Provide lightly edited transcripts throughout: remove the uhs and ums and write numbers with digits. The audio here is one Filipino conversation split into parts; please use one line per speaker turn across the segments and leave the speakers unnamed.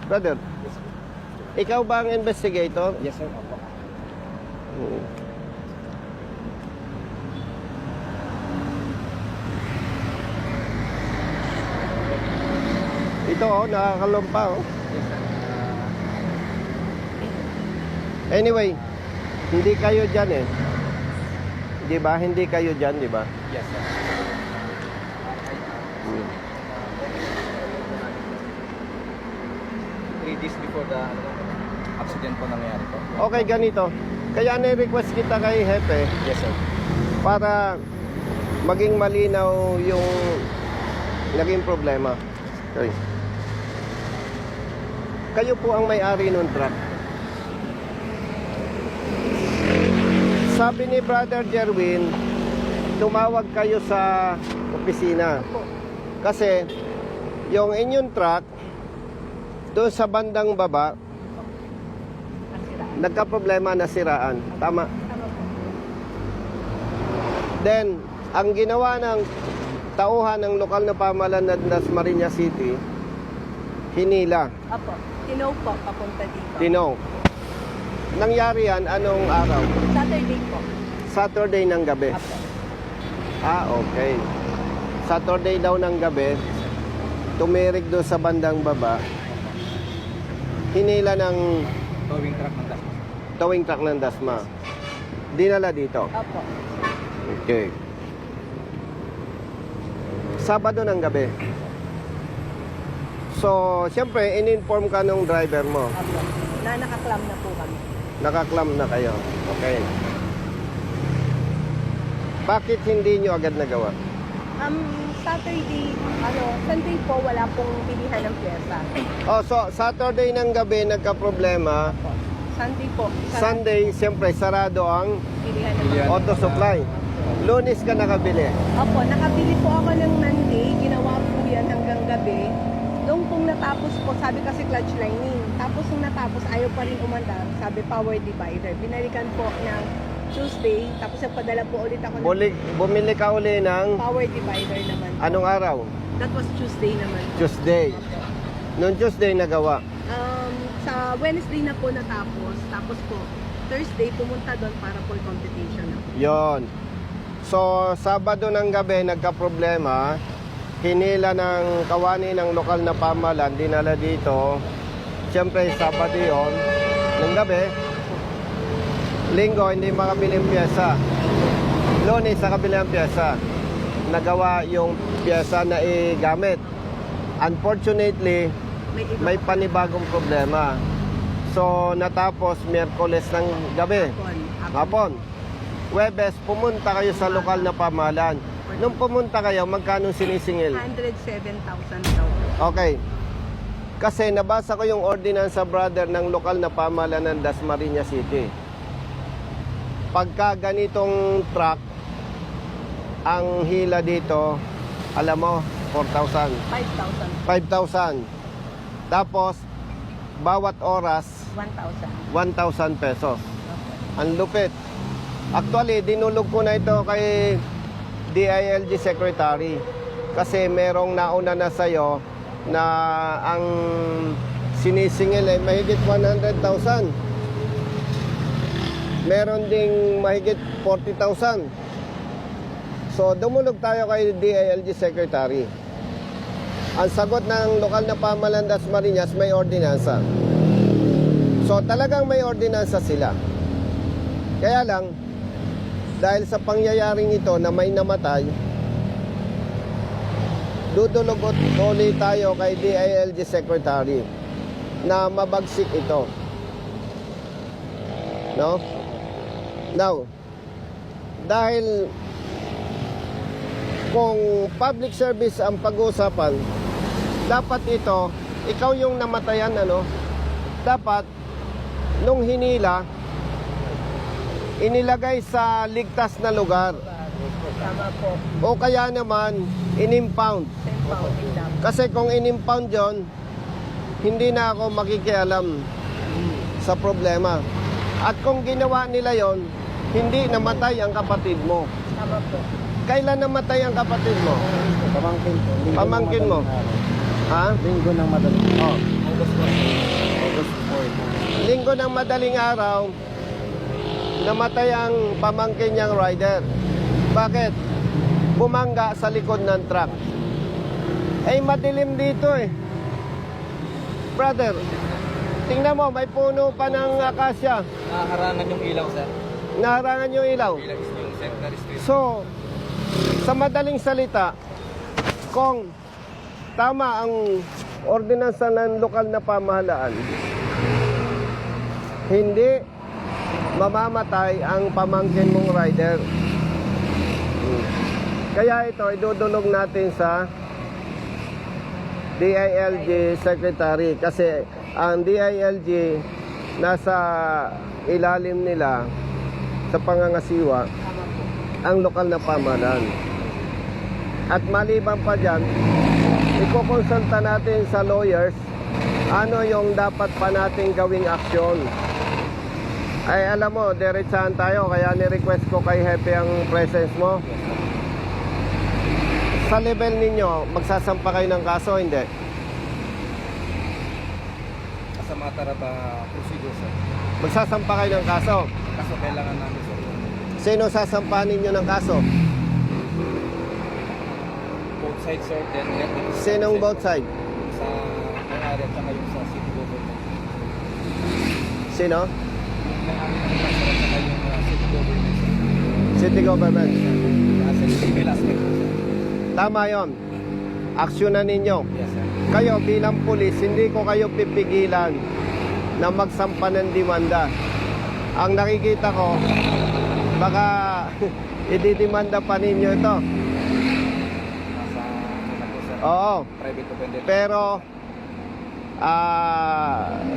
Brother, ikaw ba ang investigator?
Yes, sir. Opo.
Ito nakakalumpa
Yes, sir.
Anyway, hindi kayo dyan eh. Di ba? Hindi kayo dyan, di ba?
Yes, sir. 3 days before the accident po nangyari po.
Okay, ganito. Kaya na-request kita kay Hepe
Yes, sir.
para maging malinaw yung naging problema. Okay. Kayo po ang may-ari ng truck. Sabi ni Brother Jerwin, tumawag kayo sa opisina. Kasi yung inyong truck, doon sa bandang baba, nagka-problema, nasiraan. Tama? Then, ang ginawa ng tauhan ng lokal na pamahalaan ng Dasmariñas City, hinila.
Apo, Tinaw po, papunta dito.
Tinaw. Nangyari yan, anong araw?
Saturday po.
Saturday ng gabi.
Apo.
Okay. Saturday daw ng gabi, tumirik doon sa bandang baba, hinila ng
Towing truck ng Dasma.
towing truck ng Dasma. Dinala dito.
Apo.
Okay. Sabado ng gabi. So, siyempre, in-inform ka nung driver mo.
Apo. Nakaklam na po kami.
Nakaklam na kayo. Okay. Bakit hindi nyo agad nagawa?
Saturday, Sunday po, wala pong bilihan ng pyesa.
Oh, so, Saturday ng gabi, nagka-problema.
Apo. Sunday po.
Sunday, siyempre, sarado ang
Bilihan ng
Bilihan.
auto supply. Lunes ka nakabili.
Opo, nakabili po ako ng Monday, ginawa po yan hanggang gabi. Nung pong natapos po, sabi kasi clutch lining. Tapos nung natapos, ayaw pa rin umandar, sabi power divider. Binalikan po ng Tuesday, tapos nagpadala po ulit ako ng
Bumili ka uli ng
power divider naman.
anong araw?
That was Tuesday naman po.
Tuesday.
Opo.
Noong Tuesday nagawa.
Sa Wednesday na po natapos, tapos po Thursday pumunta doon para for computation na po.
Yon. So, Sabado ng gabi, nagka-problema. Hinila ng kawani ng lokal na pamahalaan, dinala dito. Siyempre, Sabado yun. Ng gabi, Linggo, hindi makabili ang pyesa. Lunes, nakabili ang pyesa. Nagawa yung pyesa na igamit. Unfortunately, may panibagong problema. So, natapos Miyerkules ng gabi. Hapon. Huwebes, pumunta kayo sa lokal na pamahalaan. Nung pumunta kayo, magkano sinisingil?
107,000 daw.
Okay. Kasi nabasa ko yung ordinansa, brother, ng lokal na pamahalaan ng Dasmariñas City. Pagka ganitong truck, ang hila dito, alam mo, 4,000.
5,000.
5,000. Tapos, bawat oras,
1,000.
1,000 pesos. Ang lupit. Actually, dinulog ko na ito kay DILG Secretary. Kasi merong nauna na sa'yo na ang sinisingil ay mahigit 100,000. Meron ding mahigit 40,000. So, dumulog tayo kay DILG Secretary. Ang sagot ng lokal na pamahalaan Dasmariñas, may ordinansa. So, talagang may ordinansa sila. Kaya lang, dahil sa pangyayaring ito na may namatay, dudulog ulit tayo kay DILG Secretary na mabagsik ito. No? Now, dahil kung public service ang pag-uusapan, dapat ito, ikaw yung namatayan, dapat, nung hinila, inilagay sa ligtas na lugar.
Tama po.
O kaya naman, in-impound.
10,000 daw.
Kasi kung in-impound yun, hindi na ako makikialam sa problema. At kung ginawa nila yon, hindi namatay ang kapatid mo.
Tama po.
Kailan namatay ang kapatid mo?
Pamangkin po.
Pamangkin mo? Ha?
Linggo ng madaling.
Oh.
August 4.
August 4. Linggo ng madaling araw, namatay ang pamangkin niyang rider. Bakit? Bumangga sa likod ng truck. Eh, madilim dito eh. Brother, tingnan mo, may puno pa ng akasya.
Naharangan yung ilaw, sir.
Naharangan yung ilaw.
Ilaw is yung secondary street.
So, sa madaling salita, kung tama ang ordinansa ng lokal na pamahalaan, hindi mamamatay ang pamangkin mong rider. Kaya ito, idudulog natin sa DILG Secretary kasi ang DILG nasa ilalim nila sa pangangasiwa ang lokal na pamahalaan. At maliban pa dyan, ikokonsulta natin sa lawyers ano yung dapat pa nating gawing aksyon. Ay alam mo, diretsahan tayo kaya ni-request ko kay Hepe ang presence mo. Sa level ninyo, magsasampa kayo ng kaso, hindi?
Sa matter of procedure, sir.
Magsasampa kayo ng kaso.
Kaso kailangan namin, sir.
Sino sasampahan ninyo ng kaso?
Both sides, sir. Then,
Sinong both side?
Sa may-ari at saka yung sa city government.
Sino?
Yung may-ari ng lugar, sir, at saka yung city government, sir.
City government.
As a civil aspect, sir.
Tama yon. Aksyonan ninyo.
Yes, sir.
Kayo bilang pulis, hindi ko kayo pipigilan na magsampa ng demanda. Ang nakikita ko, baka ididemanda pa ninyo ito.
Nasa, ano po, sir?
Oo.
Private offender.
Pero,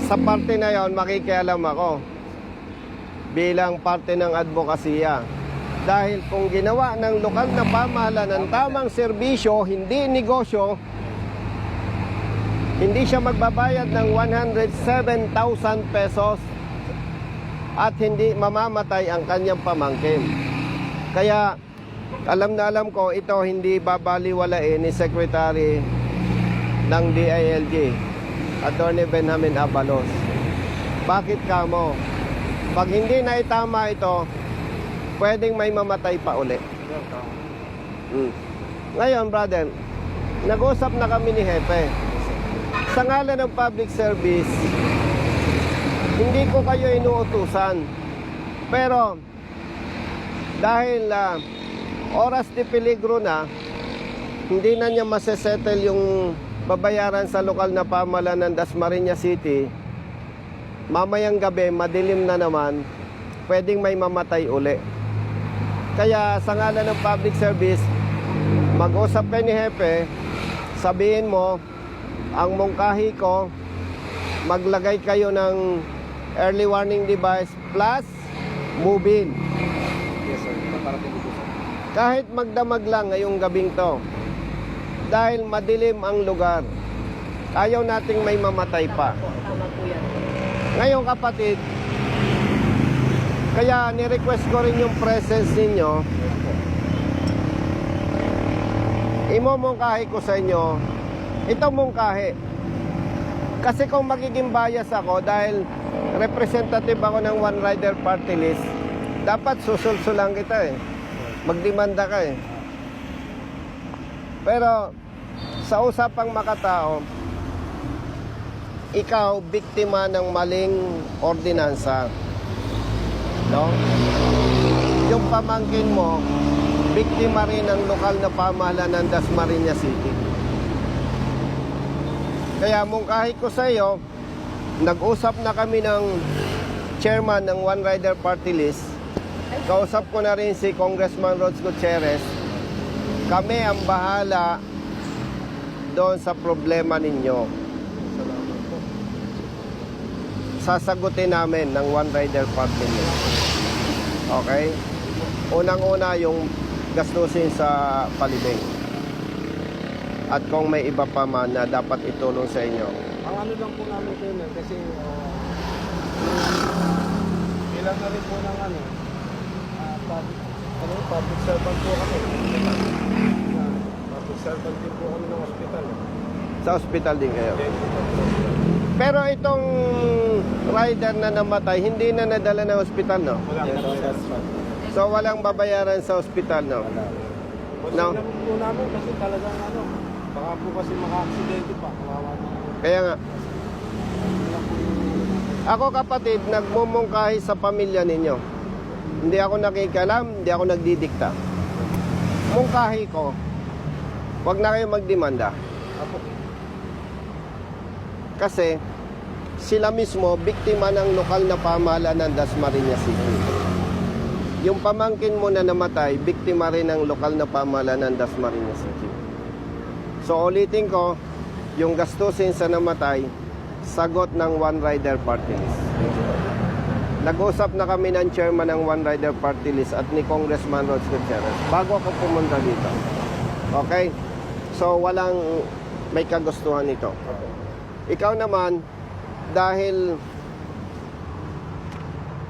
sa parte na yon, makikialam ako bilang parte ng advokasya. Dahil kung ginawa ng lokal na pamahalaan ng tamang serbisyo, hindi negosyo, hindi siya magbabayad ng 107,000 pesos at hindi mamamatay ang kanyang pamangkin. Kaya alam na alam ko ito hindi babaliwalain ni Secretary ng DILG, Attorney Benjamin Abalos. Bakit kamo? Pag hindi na itama ito, pwedeng may mamatay pa uli. Ngayon, brother, nag-usap na kami ni Hepe. Sa ngalan ng public service, hindi ko kayo inuutusan. Pero, dahil oras de peligro na, hindi na niya masesettle yung babayaran sa lokal na pamahalaan ng Dasmariñas City, mamayang gabi, madilim na naman, pwedeng may mamatay uli. Kaya sa ngalan ng public service, mag-usap kayo ni Hepe, sabihin mo, ang mungkahi ko, maglagay kayo ng early warning device plus move-in.
Yes, sir. Naparating dito, sir.
Kahit magdamag lang ngayong gabing to, dahil madilim ang lugar, ayaw nating may mamatay pa.
Tama po yan.
Ngayon kapatid, kaya ni-request ko rin yung presence ninyo. Imomungkahi ko sa inyo, ito mungkahi. Kasi kung magiging bias ako dahil representative ako ng One Rider Party List, dapat susulsulan kita eh. Magdemanda ka eh. Pero sa usapang makatao, ikaw biktima ng maling ordinansa. No? Yung pamangkin mo, biktima rin ng lokal na pamahalaan ng Dasmariñas City. Kaya mungkahi ko sa iyo, nag-usap na kami ng chairman ng One Rider Party List. Kausap ko na rin si Congressman Rods Gutierrez. Kami ang bahala doon sa problema ninyo. Sasagutin namin ng One Rider Party List. Okay? Unang-una yung gastusin sa palibing. At kung may iba pa man na dapat itulong sa inyo.
Ang ano lang po namin kayo na kasi ilang na rin po ng public servant po kami. Public servant din po kami ng hospital.
Sa ospital din kayo. Pero itong rider na namatay, hindi na nadala ng ospital, no?
Wala po.
So walang babayaran sa ospital, no?
Kasi
No.
po namin kasi talagang baka po kasi maka-aksidente pa. Kawawa na.
Kaya nga. Ako kapatid, nagmumungkahi sa pamilya ninyo. Hindi ako nakikialam, hindi ako nagdidikta. Mungkahi ko, wag na kayo magdemanda. Kasi sila mismo, biktima ng lokal na pamahalaan ng Dasmariñas City. Yung pamangkin mo na namatay, biktima rin ng lokal na pamahalaan ng Dasmariñas City. So ulitin ko, yung gastusin sa namatay, sagot ng One Rider Party List. Nag-usap na kami ng chairman ng One Rider Party List at ni Congressman Rods Gutierrez bago ako pumunta dito. Okay? So walang may kagustuhan ito. Ikaw naman, dahil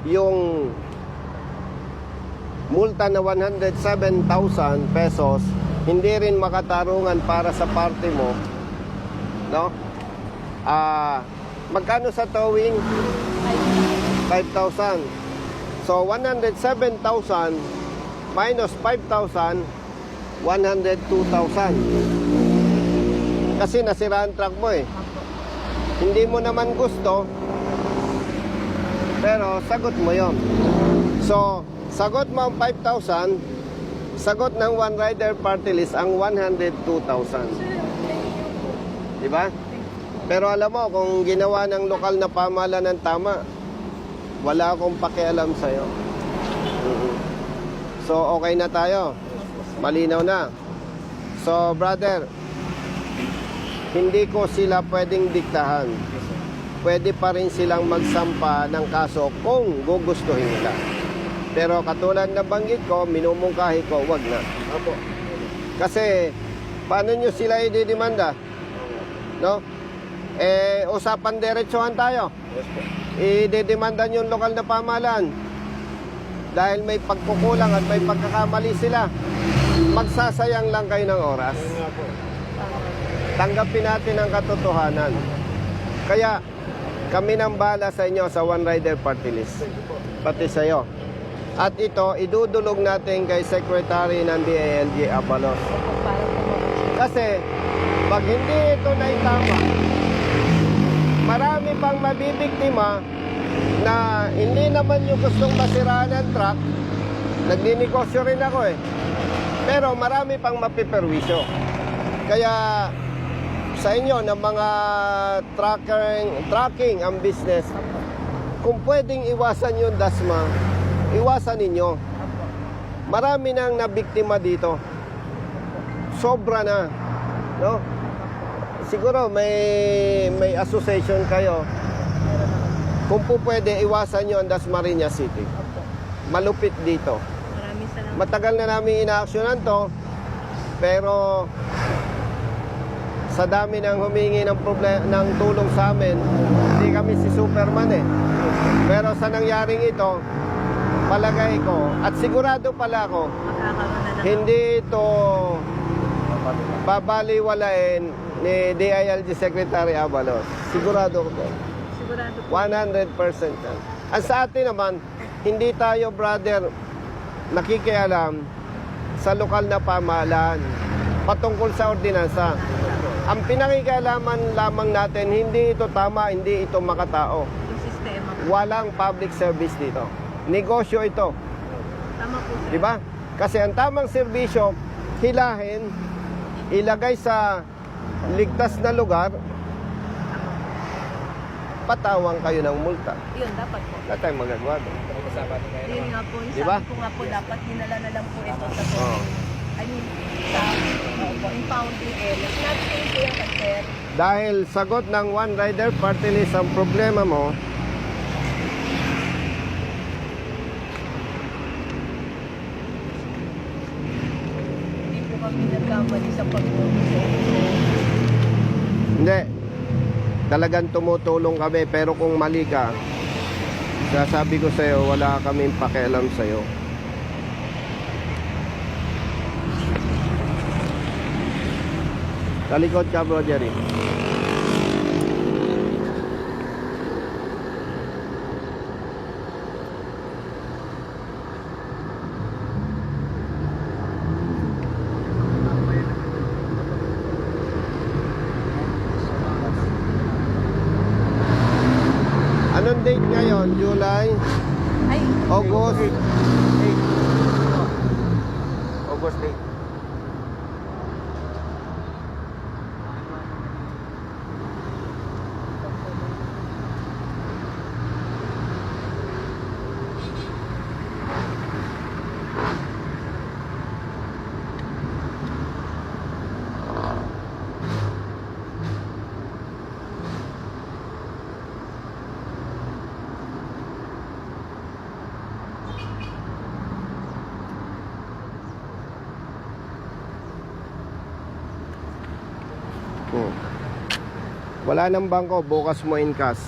yung multa na 107,000 pesos, hindi rin makatarungan para sa party mo, no? Magkano sa towing? 5,000. So 107,000 minus 5,000, 102,000. Kasi nasira ang truck mo eh. Hindi mo naman gusto, pero sagot mo yon. So, sagot mo ang 5,000, sagot ng One Rider Party List ang 102,000. Diba? Pero alam mo, kung ginawa ng lokal na pamahalaan ng tama, wala akong pakialam sa'yo. So, okay na tayo. Malinaw na. So, brother, hindi ko sila pwedeng diktahan. Pwede pa rin silang magsampa ng kaso kung gugustuhin nila. Pero katulad na banggit ko, minumungkahi ko, wag na. Kasi, paano nyo sila ididemanda? No? Usapan diretsuhan tayo. Ididemanda nyo yung lokal na pamahalaan. Dahil may pagkukulang at may pagkakamali sila. Magsasayang lang kayo ng oras. Tanggapin natin ang katotohanan. Kaya, kami nang bahala sa inyo sa One Rider Party List. Pati sa iyo. At ito, idudulog natin kay Secretary ng DILG Abalos. Kasi, pag hindi ito naitama, marami pang mabibiktima na hindi naman yung gustong masiraan ng truck. Nagninegosyo rin ako eh. Pero marami pang mapiperwisyo. Kaya, sa inyo na mga tracking ang business, kung pwedeng iwasan yung dasma, iwasan ninyo. Marami nang nabiktima dito. Sobra na, no? Siguro may association kayo. Kung po pwede, iwasan nyo ang Dasmariñas City. Malupit dito.
Maraming salamat.
Matagal na namin inaaksyonan to, pero sa dami ng humingi ng tulong sa amin, hindi kami si Superman eh. Pero sa nangyaring ito, palagay ko, at sigurado pala ako, hindi ito babaliwalain ni DILG Secretary Abalos. Sigurado ko po.
Sigurado po.
100% yan. At sa atin naman, hindi tayo, brother, nakikialam sa lokal na pamahalaan patungkol sa ordinansa. Ang pinakikialaman lamang natin, hindi ito tama, hindi ito makatao.
Yung sistema.
Walang public service dito. Negosyo ito.
Tama po, sir.
Di ba? Kasi ang tamang serbisyo, hilahin, ilagay sa ligtas na lugar, patawang kayo ng multa.
Yun, dapat po.
Wala tayong magagawa doon.
Yun nga po.
Diba?
Sabi ko nga po, dapat dinala na lang po ito sa
Oo.
I mean, sa impounding area. Sinabi ko yan, sir.
Dahil sagot ng One Rider Party List ang problema mo,
Hindi po kami nagkamali sa pagtulong.
hindi. Talagang tumutulong kami, pero kung mali ka, sasabi ko sa'yo, wala kaming pakialam sa'yo. Talikod ka, Bro Jerry. June, July,
Ay,
August.
August 8.
Wala nang bangko, bukas mo in cash.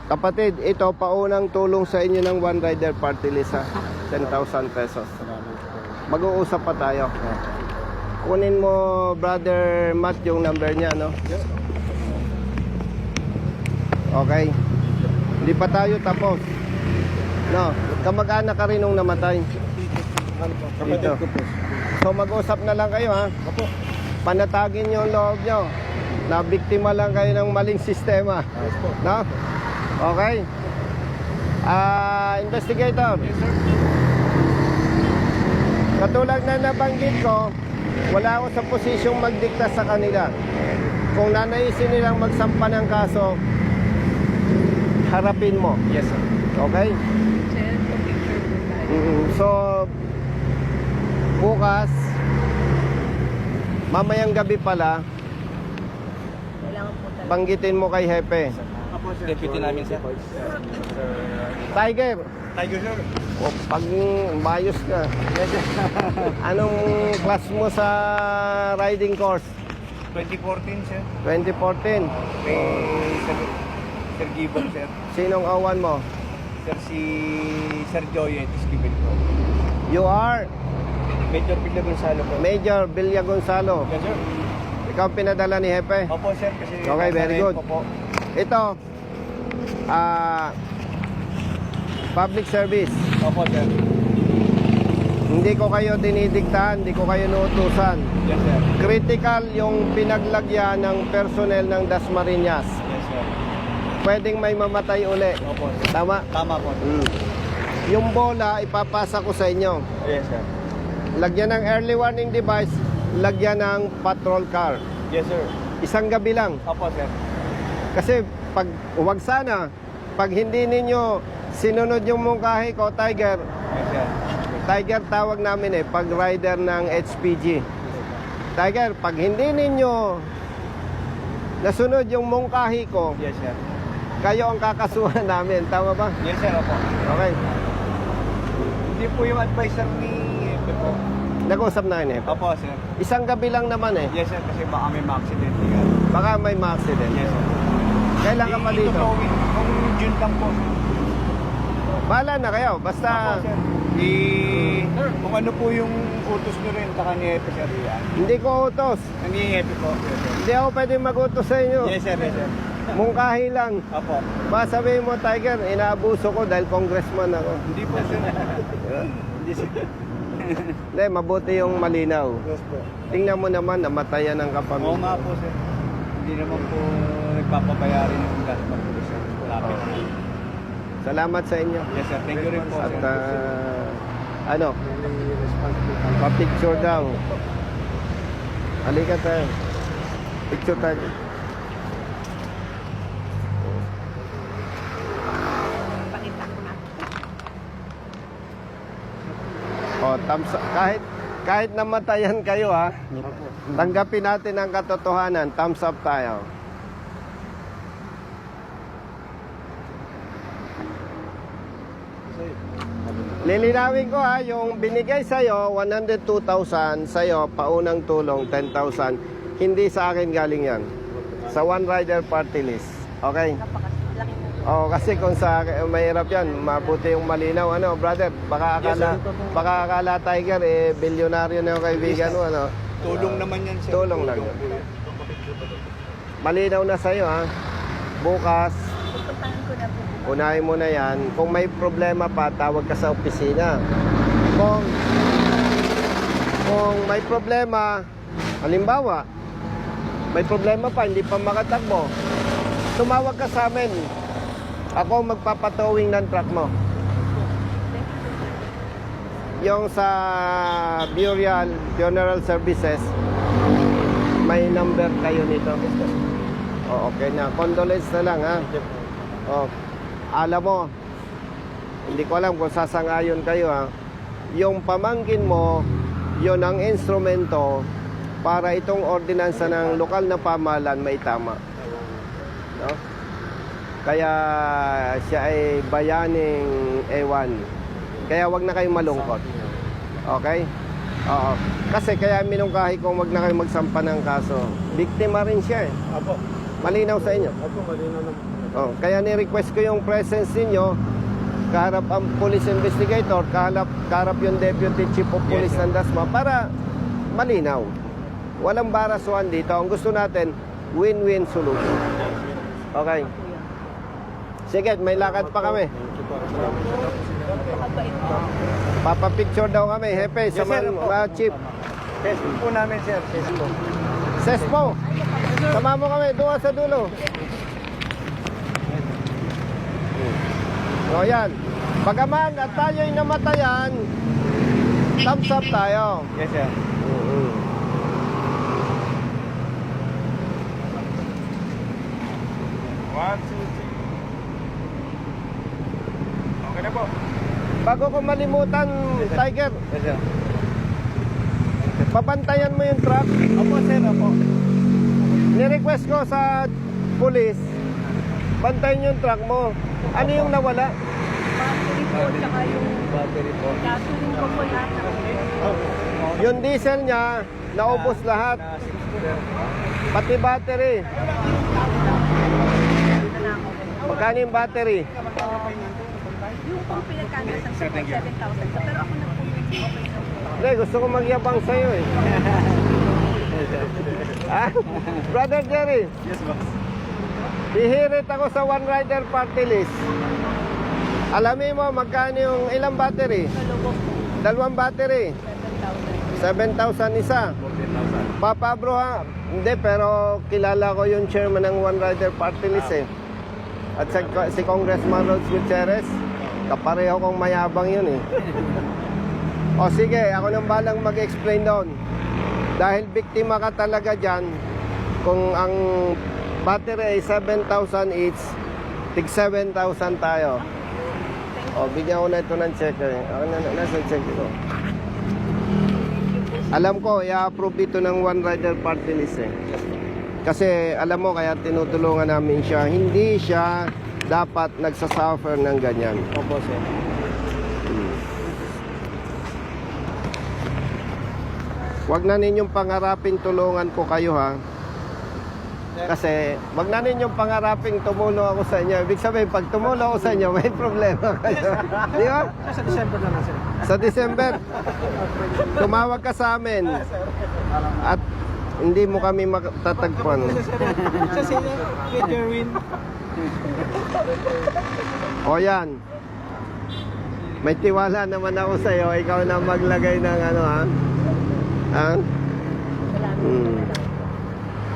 Kapatid, ito paunang tulong sa inyo ng One Rider Party List, ha? 10,000 pesos. Mag-uusap pa tayo. Kunin mo, Brother Matt, yung number niya, no? Okay. Hindi pa tayo tapos. No, kamag-anak ka rin nung namatay. Dito. So mag-usap na lang kayo, ha? Panatagin yung loob nyo na biktima lang kayo ng maling sistema. No? Okay. Investigator. Katulad na nabanggit ko, wala ako sa posisyong magdikta sa kanila. Kung nanaisin nilang magsampa ng kaso, harapin mo.
Yes, sir.
Okay?
sir, picture po tayo.
So, bukas, mamayang gabi pala,
Kailangan po talaga.
banggitin mo kay Hepe.
Deputy namin, sir.
Tiger,
Tiger, sir.
o pag mayos ka. Anong class mo sa riding course?
2014, sir.
2014.
Kay Sir Gibbon, sir.
Sinong awan mo?
Sir, si Sir Joyet Esquivel po.
You are
Major Pila Gonzalo po.
Major Villa Gonzalo.
Yes, sir.
Ikaw pinadala ni Hepe?
Opo, sir. Kasi
Okay, very
nasa
good.
rent po.
Ito, public service.
Opo, sir.
Hindi ko kayo dinidiktahan, hindi ko kayo nuutusan.
Yes, sir.
Critical yung pinaglagyan ng personnel ng Dasmariñas.
Yes, sir.
Pwedeng may mamatay uli.
Opo, sir.
Tama?
Tama po.
Yung bola, ipapasa ko sa inyo.
Yes, sir.
Lagyan ng early warning device, lagyan ng patrol car.
Yes, sir.
Isang gabi lang.
Opo, sir.
Kasi pag huwag sana, pag hindi ninyo sinunod yung mungkahi ko, Tiger,
Yes, sir.
Tiger tawag namin pag rider ng HPG. Tiger, pag hindi ninyo nasunod yung mungkahi ko,
Yes, sir.
kayo ang kakasuhan namin. Tama ba?
Yes, sir. Opo.
Okay.
Hindi po yung advisor ni Epe po.
Nag-usap na yun
Opo, sir.
Isang gabi lang naman
Yes, sir. Kasi baka may ma-accident.
Baka may ma-accident.
Yes, sir.
Kailan ka pa dito?
Kung June lang po.
Bahala na kayo. Basta
Opo, sir. Kung ano po yung utos nyo rin, saka ni Epe, sir. Yan.
hindi ko utos.
Ni Epe po. Yes, sir.
Hindi ako pwede mag-utos sa inyo.
Yes, sir. Yes, sir.
Mungkahi lang.
Opo.
Ba sabihin mo, Tiger, inaabuso ko dahil congressman ako.
Hindi po, sir. Hindi, sir.
Hindi, mabuti yung malinaw.
Yes po.
Tingnan mo naman, namatayan ng
Oo
kapamilya.
nga po, sir. Hindi naman po nagpapabayari ng gas po, sir. Lapit.
Salamat sa inyo.
Yes, sir. Thank you rin po,
At
sir.
ano, pa-picture daw. Halika tayo. Picture tayo.
Pakita ko na.
O, kahit namatayan kayo, ha, tanggapin natin ang katotohanan. Thumbs up tayo. Lilinawin ko ha, yung binigay sa'yo, 102,000 sa'yo, paunang tulong, 10,000. Hindi sa akin galing yan. Sa One Rider Party List. Okay? Oo, kasi kung sa mahirap yan, mabuti yung malinaw. Ano, brother, baka akala Tiger, bilyonaryo na yung kaibigan mo, ano?
Tulong naman yan, sir.
Tulong lang yan. Malinaw na sa'yo, ha? Bukas,
Pupuntahan ko na po.
unahin mo na yan. Kung may problema pa, tawag ka sa opisina. Kung may problema, halimbawa, may problema pa, hindi pa makatakbo, tumawag ka sa amin. Ako magpapatowing ng truck mo. Yung sa Burial Funeral Services, may number kayo nito. O, okay na. Condolence na lang, ha? O, alam mo, hindi ko alam kung sasangayon kayo, ha? Yung pamangkin mo, yun ang instrumento para itong ordinansa ng lokal na pamahalaan may tama. No? Kaya siya ay bayaning ewan. Kaya wag na kayong malungkot. Okay? Oo. Kasi kaya minungkahi kong wag na kayong magsampa ng kaso. Biktima rin siya, eh.
Apo.
Malinaw sa inyo.
Apo, malinaw na.
Oh, kaya ni-request ko yung presence ninyo. Kaharap ang police investigator, kaharap yung deputy chief of police ng Dasma para malinaw. Walang barasuhan dito. Ang gusto natin, win-win solution. Okay. Sige, may lakad pa kami.
Napakabait po.
Papapicture daw kami, hepe, sa mga chief.
Facebook po namin, sir. Facebook.
Sespo, sama mo kami, doon sa dulo. O yan. Bagaman at tayo'y namatayan, thumbs up tayo.
Yes, sir. One, two, three. Okay na po.
Bago ko malimutan, Tiger,
Yes, sir.
papantayan mo yung truck.
Opo, sir. Opo.
Ni-request ko sa police, bantayan yung truck mo. Ano yung nawala?
Battery po, tsaka yung
Battery po.
gasoline ko po lahat.
Yung diesel niya, naubos lahat. Pati battery. Magkano yung battery?
Yung pong pinagkanasan sa 7,000. Pero ako na po yung okay na po.
Hindi, gusto ko magyabang sa'yo eh. Ah, Brother Jerry,
Yes, boss.
hihirit ako sa One Rider Party List. Alamin mo, magkano yung ilang battery?
Kalubog po,
Dalawang battery.
7,000.
7,000 isa.
14,000.
Papa bro ha? Hindi, pero kilala ko yung chairman ng One Rider Party List eh. At si Congressman Rhodes Gutierrez, kapareho kong mayabang yun eh. O sige, ako nang balang mag-explain doon. Dahil biktima ka talaga dyan, kung ang battery ay 7,000 each, tig 7,000 tayo. O, bigyan ko na ito ng checker. Nasa checker ko. Alam ko, i-approve ito ng One Rider Party List eh. Kasi alam mo, kaya tinutulungan namin siya. Hindi siya dapat nagsasuffer ng ganyan.
Opo, sir.
Huwag na ninyong pangarapin tulungan ko kayo ha. Kasi wag na ninyong pangarapin tumulong ako sa inyo. Ibig sabihin, pag tumulong ako sa inyo, may problema kayo. Di ba?
Sa December na lang, sir.
Sa December, tumawag ka sa amin. At hindi mo kami matatagpuan.
Sa sila, kay Jerwin.
O yan. May tiwala naman ako sa iyo. Ikaw na maglagay ng ano ha. Ha?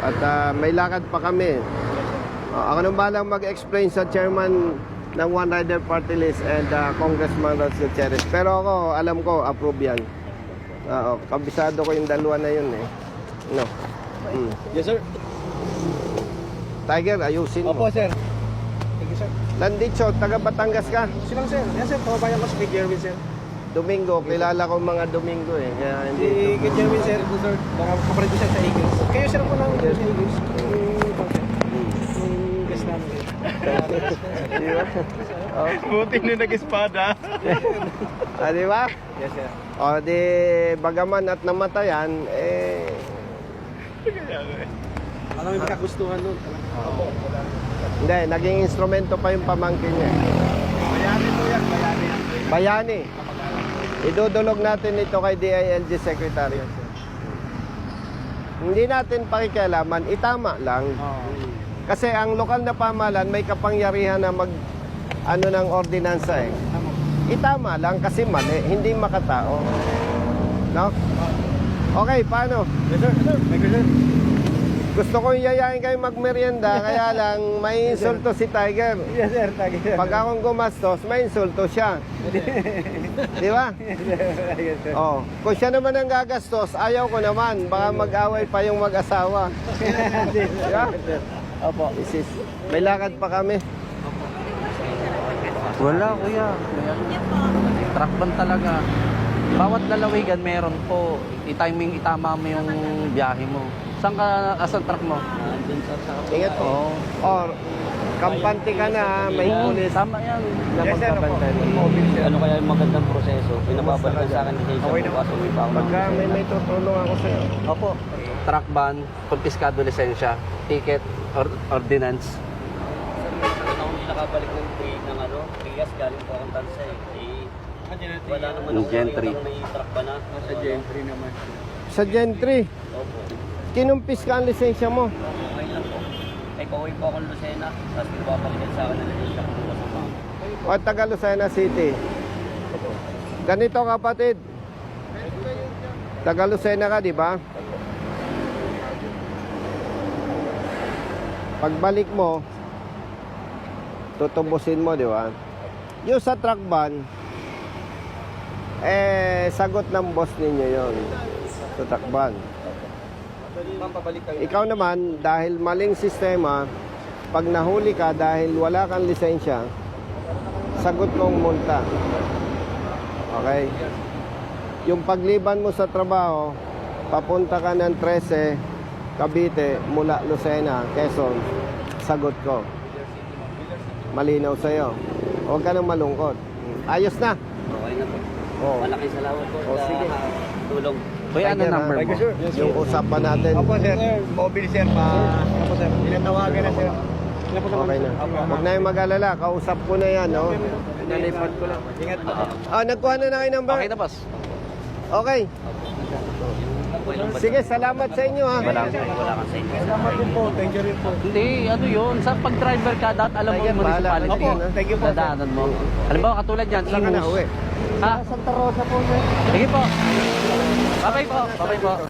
At may lakad pa kami. Ako nang balang mag-explain sa chairman ng One Rider Party List and Congressman Rhodes Gutierrez. Pero ako, alam ko, approve yan. Kabisado ko yung dalawa na yun eh. No.
Yes, sir.
Tiger, ayusin mo.
Opo, sir. Thank you, sir.
Landicho, taga Batangas ka.
Silang, sir. Yes, sir. Kababayan ko si Kay Jerwin, sir.
Domingo, kilala ko mga Domingo eh. Kaya
Si
hindi.
Kay Jerwin, sir. Sir. Baka kapalit ko siya sa Eagles. Kayo, sir, ako lang sa Eagles. Yung guest namin, sir.
Di ba? Oh.
Buti na nag-espada.
Di ba?
Yes, sir.
O di bagaman at namatayan,
Alam mo yung kagustuhan nun.
hindi, naging instrumento pa yung pamangkin niya.
Bayani po yan, bayani yan.
Bayani. Idudulog natin ito kay DILG Secretary. Hindi natin pakikialaman, itama lang. Kasi ang lokal na pamahalaan may kapangyarihan na mag ano ng ordinansa eh. Itama lang kasi mali, hindi makatao. No? Okay, paano?
Yes, sir. Thank you, sir.
Gusto ko yayain kayo magmerienda, kaya lang may insulto si Tiger.
Yes, sir. Thank you.
Pag akong gumastos, may insulto siya. Di ba?
Yes, sir.
Oh, kung siya naman ang gagastos, ayaw ko naman. Baka mag-away pa yung mag-asawa. Di ba?
Opo.
Isis, may lakad pa kami.
Wala kuya. Truck ban talaga. Bawat lalawigan meron po. I-timing, itama mo yung biyahe mo. Saan ka, asan truck mo?
Ingat po.
Oo.
Or, kampante ka na, may pulis
Tama yan.
na
Yes, sir.
magkabantay.
Ano kaya yung magandang proseso? Pinababalikan sa akin kasi
Okay na.
bukas uwi pa ako.
Pagka may tutulong ako sa'yo.
Opo. Truck ban, konfiskado lisensya, ticket, ordinance.
Ako hindi nakabalik ng Trias, galing po akong tansa eh. Wala naman
Yung
ako
Gentry.
nakitang may truck ba na.
Sa Gentry naman.
Sa Gentry,
Opo.
kinumpis ka ang lisensya mo.
Okay lang po. Eh, pauwi po ako ng Lucena. Tapos pinababalikan sa akin na lisensya ko po sa mga.
O taga Lucena City. Ganito kapatid. Taga Lucena ka, di ba? Pagbalik mo, tutubusin mo, di ba? Yung sa truck ban, sagot ng boss ninyo yon sa truck ban.
Ma'am, pabalik kayo.
Ikaw naman, dahil maling sistema, pag nahuli ka dahil wala kang lisensya, sagot mong multa. Okay? Yung pagliban mo sa trabaho, papunta ka ng 13, Cavite, mula Lucena, Quezon, sagot ko. Malinaw sa'yo. Huwag ka nang malungkot. Ayos na.
Okay na po.
Oh.
Malaking salamat po
Oh,
sa
sige.
tulong.
Kuya, ano
Tiger,
number
ha?
mo?
Yung usapan natin.
Opo, sir. Mobile, sir. Opo, sir. Tinatawagan na, sir.
Okay na. Huwag na yung mag-alala. Kausap ko na yan, no? Nalipad ko lang.
Ingat po.
Nagkuha na kayo number?
Okay na boss.
Okay.
Okay lang ba?
Sige, salamat sa inyo, ha?
Wala kang sa inyo.
Salamat din po. Thank you rin po.
Hindi, ano yun. Sa pag-driver ka, dapat alam mo
Tiger,
yung
bahala.
municipality.
Opo,
thank you po, sir.
Dadaanan mo. Halimbawa, katulad yan,
Saan ka na
Imus.
uwi?
Ha?
Santa Rosa po, sir.
Sige po. Bye-bye po. Bye-bye po.